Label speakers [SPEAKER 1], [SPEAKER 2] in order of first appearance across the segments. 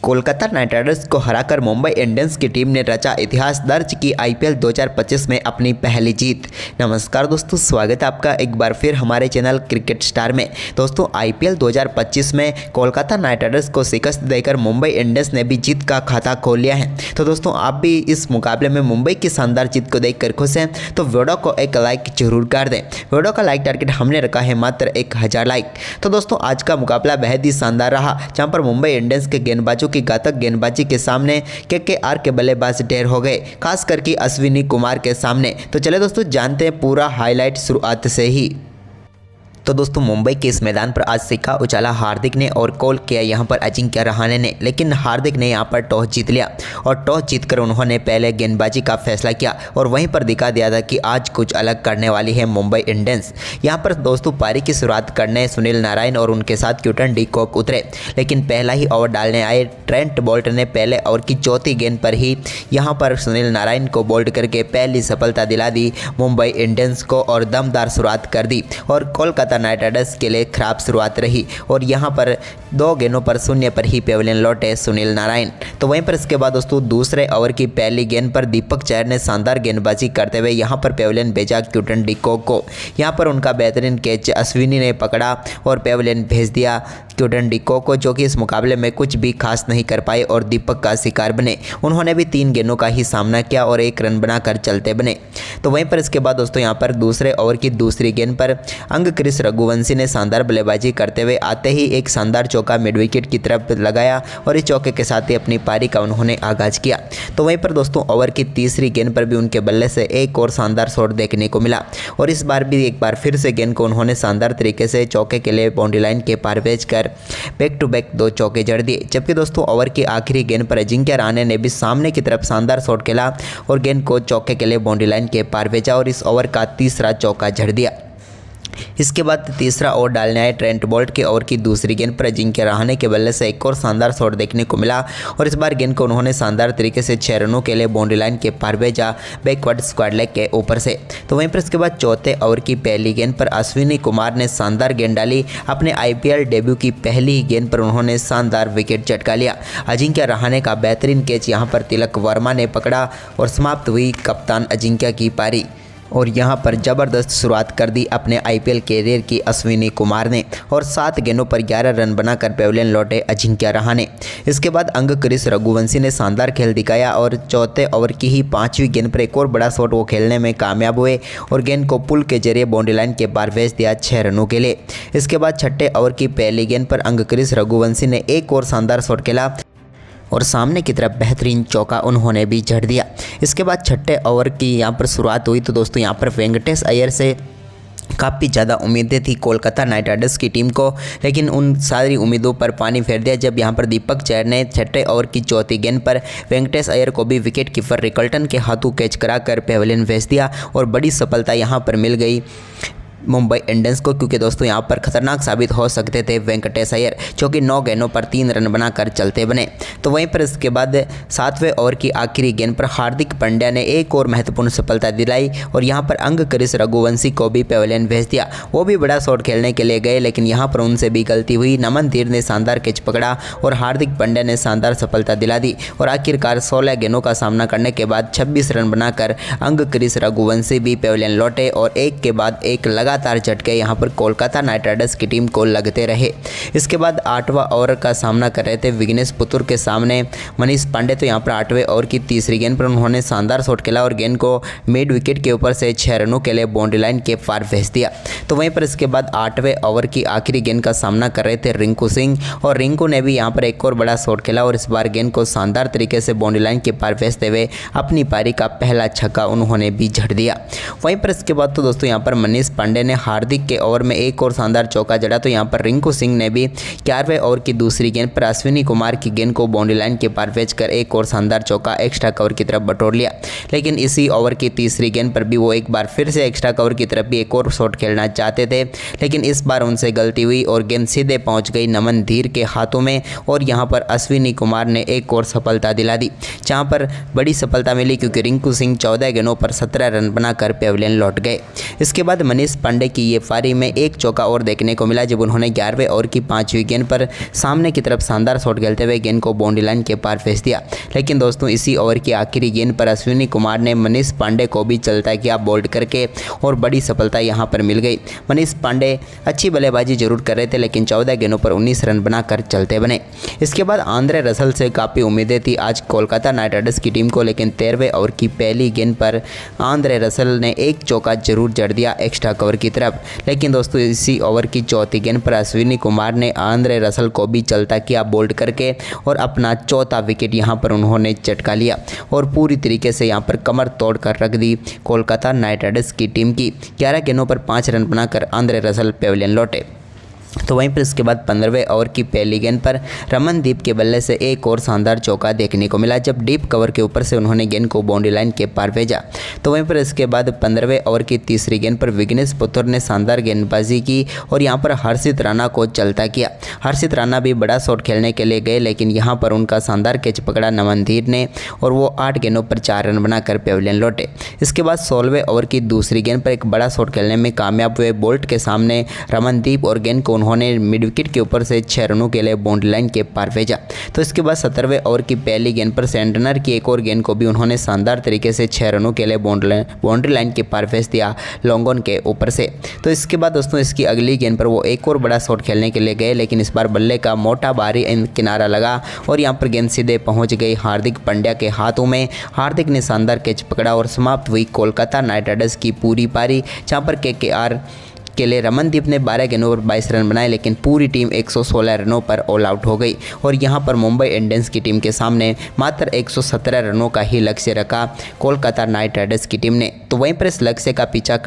[SPEAKER 1] Kolkata night Riders को हराकर Mumbai Indians की टीम ने रचा इतिहास दर्ज की आईपीएल 2025 में अपनी पहली जीत। नमस्कार दोस्तों, स्वागत है आपका एक बार फिर हमारे चैनल क्रिकेट स्टार में। दोस्तों आईपीएल 2025 में कोलकाता नाइट राइडर्स को शिकस्त देकर मुंबई इंडियंस ने भी जीत का खाता खोल लिया है। तो दोस्तों आप भी इस मुकाबले में मुंबई की शानदार जीत को देखकर खुश हैं तो वीडियो को एक लाइक जरूर कर दें। वीडियो का लाइक टारगेट हमने रखा है मात्र 1000 लाइक। तो दोस्तों आज का मुकाबला बेहद ही शानदार रहा, जहां पर मुंबई इंडियंस के गेंदबाजों की घातक गेंदबाजी के सामने केकेआर के बल्लेबाज ढेर हो गए, खास करके अश्विनी कुमार के सामने। तो चले दोस्तों जानते हैं पूरा हाईलाइट शुरुआत से ही। तो दोस्तों मुंबई के इस मैदान पर आज सिक्का उछाला हार्दिक ने और कॉल किया यहाँ पर अजिंक्य रहाणे ने, लेकिन हार्दिक ने यहाँ पर टॉस जीत लिया और टॉस जीतकर उन्होंने पहले गेंदबाजी का फैसला किया और वहीं पर दिखा दिया था कि आज कुछ अलग करने वाली है मुंबई इंडियंस। यहाँ पर दोस्तों पारी की शुरुआत करने सुनील नारायण और उनके साथ क्विंटन डी कॉक उतरे, लेकिन पहला ही ओवर डालने आए ट्रेंट बोल्ट ने पहले ओवर की चौथी गेंद पर ही यहाँ पर सुनील नारायण को बोल्ड करके पहली सफलता दिला दी मुंबई इंडियंस को और दमदार शुरुआत कर दी। और कोलकाता नाइट राइडर्स के लिए खराब शुरुआत रही और यहां पर 2 गेंदों पर 0 पर ही पेविलियन लौटे सुनील नारायण। तो वहीं पर इसके बाद दोस्तों दूसरे ओवर की पहली गेंद पर दीपक चहर ने शानदार गेंदबाजी करते हुए यहां पर पेविलियन भेजा क्विंटन डी कॉक को। यहां पर उनका बेहतरीन कैच अश्विनी ने पकड़ा और पेविलियन भेज दिया क्विंटन डी कॉक को, जो कि इस मुकाबले में कुछ भी खास नहीं कर पाए और दीपक का शिकार बने। उन्होंने भी 3 गेंदों का ही सामना किया और 1 रन बनाकर चलते बने। तो वहीं पर इसके बाद दोस्तों यहाँ पर दूसरे ओवर की दूसरी गेंद पर अंग क्रिस रघुवंशी ने शानदार बल्लेबाजी करते हुए आते ही एक शानदार चौका मिड विकेट की तरफ लगाया और इस चौके के साथ ही अपनी पारी का उन्होंने आगाज किया। तो वहीं पर दोस्तों ओवर की तीसरी गेंद पर भी उनके बल्ले से एक और शानदार शॉट देखने को मिला और इस बार भी एक बार फिर से गेंद को उन्होंने शानदार तरीके से चौके के लिए बाउंड्री लाइन के पार भेजकर बैक टू बैक 2 चौके जड़ दिए। जबकि दोस्तों ओवर की आखिरी गेंद पर अजिंक्य रहाणे ने भी सामने की तरफ शानदार शॉट खेला और गेंद को चौके के लिए बाउंड्री लाइन के पार भेजा और इस ओवर का तीसरा चौका जड़ दिया। इसके बाद तीसरा ओवर डालने आए ट्रेंट बोल्ट के ओवर की दूसरी गेंद पर अजिंक्य रहाणे के बल्ले से एक और शानदार शॉट देखने को मिला और इस बार गेंद को उन्होंने शानदार तरीके से 6 रनों के लिए बाउंड्री लाइन के पार भेजा बैकवर्ड स्क्वाड लेग के ऊपर से। तो वहीं पर इसके बाद चौथे ओवर की पहली गेंद पर अश्विनी कुमार ने शानदार गेंद डाली। अपने आईपीएल डेब्यू की पहली ही गेंद पर उन्होंने शानदार विकेट झटका लिया। अजिंक्य रहाणे का बेहतरीन कैच यहाँ पर तिलक वर्मा ने पकड़ा और समाप्त हुई कप्तान अजिंक्य की पारी और यहां पर ज़बरदस्त शुरुआत कर दी अपने आईपीएल कैरियर की अश्विनी कुमार ने और 7 गेंदों पर 11 रन बनाकर पेविलियन लौटे अजिंक्य रहाणे। इसके बाद अंग क्रिस रघुवंशी ने शानदार खेल दिखाया और चौथे ओवर की ही 5वीं गेंद पर एक और बड़ा शॉट वो खेलने में कामयाब हुए और गेंद को पुल के जरिए बाउंड्री लाइन के पार भेज दिया 6 रनों के लिए। इसके बाद छठे ओवर की पहली गेंद पर अंग क्रिस रघुवंशी ने एक और शानदार शॉट खेला और सामने की तरफ बेहतरीन चौका उन्होंने भी जड़ दिया। इसके बाद छठे ओवर की यहाँ पर शुरुआत हुई तो दोस्तों यहाँ पर वेंकटेश अय्यर से काफ़ी ज़्यादा उम्मीदें थी कोलकाता नाइट राइडर्स की टीम को, लेकिन उन सारी उम्मीदों पर पानी फेर दिया जब यहां पर दीपक चहर ने छठे ओवर की चौथी गेंद पर वेंकटेश अय्यर को भी विकेट कीपर रिकल्टन के हाथों कैच कराकर पेविलियन भेज दिया और बड़ी सफलता यहां पर मिल गई मुंबई इंडियंस को, क्योंकि दोस्तों यहाँ पर खतरनाक साबित हो सकते थे वेंकटेश अय्यर, जो कि 9 गेंदों पर 3 रन बनाकर चलते बने। तो वहीं पर इसके बाद 7वें ओवर की आखिरी गेंद पर हार्दिक पांड्या ने एक और महत्वपूर्ण सफलता दिलाई और यहाँ पर अंग क्रिस रघुवंशी को भी पेविलियन भेज दिया। वो भी बड़ा शॉट खेलने के लिए गए, लेकिन यहाँ पर उनसे भी गलती हुई। नमन धीर ने शानदार कैच पकड़ा और हार्दिक पांड्या ने शानदार सफलता दिला दी और आखिरकार 16 गेंदों का सामना करने के बाद 26 रन बनाकर अंग क्रिस रघुवंशी भी पेविलियन लौटे और एक के बाद एक लगातार झटके यहां पर कोलकाता नाइट राइडर्स की टीम को लगते रहे। इसके बाद 8वां ओवर का सामना कर रहे थे विघ्नेश पुतुर के सामने मनीष पांडे। तो यहां पर 8वें ओवर की तीसरी गेंद पर उन्होंने शानदार शॉट खेला और गेंद को मिड विकेट के ऊपर से 6 रनों के लिए बाउंड्री लाइन के पार भेज दिया। तो वहीं पर इसके बाद 8वें ओवर की आखिरी गेंद का सामना कर रहे थे रिंकू सिंह और रिंकू ने भी यहां पर एक और बड़ा शॉट खेला और इस बार गेंद को शानदार तरीके से बाउंड्री लाइन के पार भेजते हुए अपनी पारी का पहला छक्का उन्होंने भी झड़ दिया। वहीं पर इसके बाद तो दोस्तों यहाँ पर मनीष पांडे ने हार्दिक के ओवर में एक और शानदार चौका जड़ा। तो यहाँ पर रिंकू सिंह ने भी 11वें ओवर की दूसरी गेंद पर अश्विनी कुमार की गेंद को बाउंड्री लाइन के पार भेजकर एक और शानदार चौका एक्स्ट्रा कवर की तरफ बटोर लिया, लेकिन इसी ओवर की तीसरी गेंद पर भी वो एक बार फिर से एक्स्ट्रा कवर की तरफ भी एक और शॉट खेलना चाहते थे, लेकिन इस बार उनसे गलती हुई और गेंद सीधे पहुंच गई नमन धीर के हाथों में और यहां पर अश्विनी कुमार ने एक और सफलता दिला दी, जहां पर बड़ी सफलता मिली क्योंकि रिंकू सिंह 14 गेंदों पर 17 रन बनाकर पेविलियन लौट गए। इसके बाद मनीष पांडे की ये पारी में एक चौका और देखने को मिला जब उन्होंने 11वें ओवर की 5वीं गेंद पर सामने की तरफ शानदार शॉट खेलते हुए गेंद को बाउंड्री लाइन के पार भेज दिया। लेकिन दोस्तों इसी ओवर की आखिरी गेंद पर अश्विनी कुमार ने मनीष पांडे को भी चलता किया बोल्ड करके और बड़ी सफलता यहां पर मिल गई। मनीष पांडे अच्छी बल्लेबाजी जरूर कर रहे थे, लेकिन 14 गेंदों पर 19 रन बनाकर चलते बने। इसके बाद आंद्रे रसल से काफ़ी उम्मीदें थी आज कोलकाता नाइट राइडर्स की टीम को, लेकिन 13वें ओवर की पहली गेंद पर आंद्रे रसल ने एक चौका जरूर जड़ दिया एक्स्ट्रा कवर की तरफ। लेकिन दोस्तों इसी ओवर की चौथी गेंद पर अश्विनी कुमार ने आंद्रे रसल को भी चलता किया बोल्ड करके और अपना चौथा विकेट यहां पर उन्होंने चटका लिया और पूरी तरीके से यहां पर कमर तोड़ कर रख दी कोलकाता नाइट राइडर्स की टीम की। 11 गेंदों पर 5 रन बनाकर आंद्रे रसल पेविलियन लौटे। तो वहीं पर इसके बाद 15वें ओवर की पहली गेंद पर रमनदीप के बल्ले से एक और शानदार चौका देखने को मिला जब डीप कवर के ऊपर से उन्होंने गेंद को बाउंड्री लाइन के पार भेजा। तो वहीं पर इसके बाद 15वें ओवर की तीसरी गेंद पर विघ्नेश पुत्र ने शानदार गेंदबाजी की और यहां पर हर्षित राणा को चलता किया। हर्षित राणा भी बड़ा शॉट खेलने के लिए गए, लेकिन यहां पर उनका शानदार कैच पकड़ा नमन धीर ने और वो 8 गेंदों पर 4 रन बनाकर पेविलियन लौटे। इसके बाद 16वें ओवर की दूसरी गेंद पर एक बड़ा शॉट खेलने में कामयाब हुए बोल्ट के सामने रमनदीप और गेंद को उन्होंने मिड विकेट के ऊपर से 6 रनों के लिए बाउंड्री लाइन के पार भेजा। तो इसके बाद 17वें ओवर की पहली गेंद पर सेंटनर की एक और गेंद को भी उन्होंने शानदार तरीके से 6 रनों के लिए बाउंड्री लाइन के पार भेज दिया लॉन्गॉन के ऊपर से। तो इसके बाद दोस्तों इसकी अगली गेंद पर वो एक और बड़ा शॉट खेलने के लिए गए, लेकिन इस बार बल्ले का मोटा भारी किनारा लगा और यहाँ पर गेंद सीधे पहुँच गई हार्दिक पांड्या के हाथों में। हार्दिक ने शानदार कैच पकड़ा और समाप्त हुई कोलकाता नाइट राइडर्स की पूरी पारी, जहाँ पर केकेआर के लिए रमनदीप ने 12 गेंदों पर 22 रन बनाए, लेकिन पूरी टीम 116 रनों पर ऑल आउट हो गई और यहां पर मुंबई इंडियंस की टीम के सामने मात्र 117 रनों का ही लक्ष्य रखा कोलकाता नाइट राइडर्स की टीम ने। तो वहीं पर इस लक्ष्य का पीछा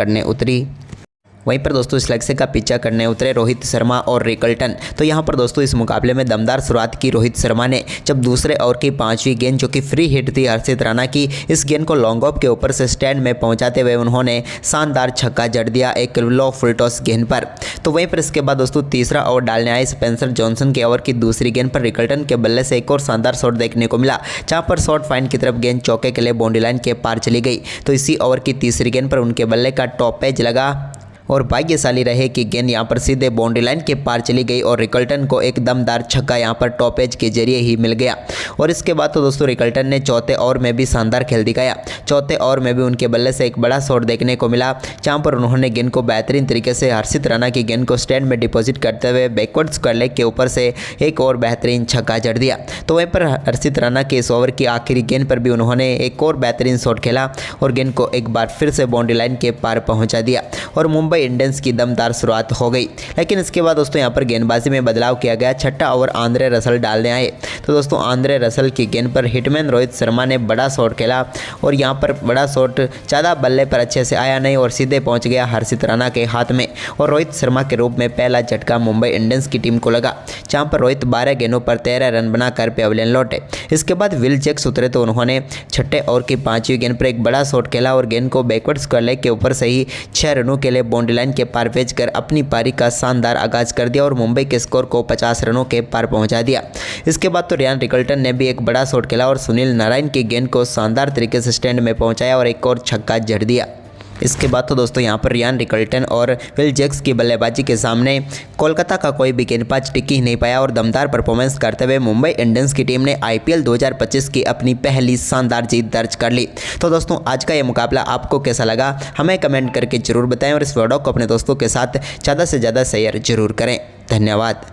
[SPEAKER 1] करने उतरे रोहित शर्मा और रिकल्टन। तो यहाँ पर दोस्तों इस मुकाबले में दमदार शुरुआत की रोहित शर्मा ने, जब दूसरे ओवर की 5वीं गेंद जो कि फ्री हिट थी हर्षित राणा की, इस गेंद को लॉन्ग ऑफ के ऊपर से स्टैंड में पहुंचाते हुए उन्होंने शानदार छक्का जड़ दिया एक लो फुल टॉस गेंद पर। तो वहीं पर इसके बाद दोस्तों तीसरा ओवर डालने आए स्पेंसर जॉनसन के ओवर की दूसरी गेंद पर रिकल्टन के बल्ले से एक और शानदार शॉट देखने को मिला, जहाँ पर शॉर्ट फाइन की तरफ गेंद चौके के लिए बाउंड्री लाइन के पार चली गई। तो इसी ओवर की तीसरी गेंद पर उनके बल्ले का टॉप एज लगा और भाग्यशाली रहे कि गेंद यहां पर सीधे बाउंड्री लाइन के पार चली गई और रिकल्टन को एक दमदार छक्का यहां पर टॉप एज के जरिए ही मिल गया। और इसके बाद तो दोस्तों रिकल्टन ने चौथे ओवर में भी शानदार खेल दिखाया। चौथे ओवर में भी उनके बल्ले से एक बड़ा शॉट देखने को मिला, जहां पर उन्होंने गेंद को बेहतरीन तरीके से हर्षित राणा की गेंद को स्टैंड में डिपॉजिट करते हुए बैकवर्ड स्क्वायर लेग के ऊपर से एक और बेहतरीन छक्का जड़ दिया। तो वहीं पर हर्षित राणा के इस ओवर की आखिरी गेंद पर भी उन्होंने एक और बेहतरीन शॉट खेला और गेंद को एक बार फिर से बाउंड्री लाइन के पार पहुंचा दिया और मुंबई इंडियंस की दमदार शुरुआत हो गई। लेकिन इसके बाद दोस्तों यहाँ पर गेंदबाजी में बदलाव किया गया। छठा ओवर आंद्रे रसल डालने आए। तो दोस्तों आंद्रे रसल की गेंद पर हिटमैन रोहित शर्मा ने बड़ा शॉट खेला और यहाँ पर बड़ा शॉट ज़्यादा बल्ले पर अच्छे से आया नहीं और सीधे पहुँच गया हर्षित राणा के हाथ में और रोहित शर्मा के रूप में पहला झटका मुंबई इंडियंस की टीम को लगा, जहाँ पर रोहित 12 गेंदों पर 13 रन बनाकर पेविलियन लौटे। इसके बाद विल जैक्स उतरे तो उन्होंने छठे ओवर की 5वीं गेंद पर एक बड़ा शॉट खेला और गेंद को बैकवर्ड स्क्वायर लेग के ऊपर से ही 6 रनों के लिए बाउंड्री लाइन के पार भेजकर अपनी पारी का शानदार आगाज कर दिया और मुंबई के स्कोर को 50 रनों के पार पहुंचा दिया। इसके बाद तो रियान रिकल्टन ने भी एक बड़ा शॉट खेला और सुनील नारायण की गेंद को शानदार तरीके से स्टैंड में पहुंचाया और एक और छक्का जड़ दिया। इसके बाद तो दोस्तों यहाँ पर रियान रिकल्टन और विल जैक्स की बल्लेबाजी के सामने कोलकाता का कोई भी गेंदबाज टिक ही नहीं पाया और दमदार परफॉर्मेंस करते हुए मुंबई इंडियंस की टीम ने IPL 2025 की अपनी पहली शानदार जीत दर्ज कर ली। तो दोस्तों आज का ये मुकाबला आपको कैसा लगा हमें कमेंट करके जरूर बताएं और इस वीडियो को अपने दोस्तों के साथ ज़्यादा से ज़्यादा शेयर जरूर करें। धन्यवाद।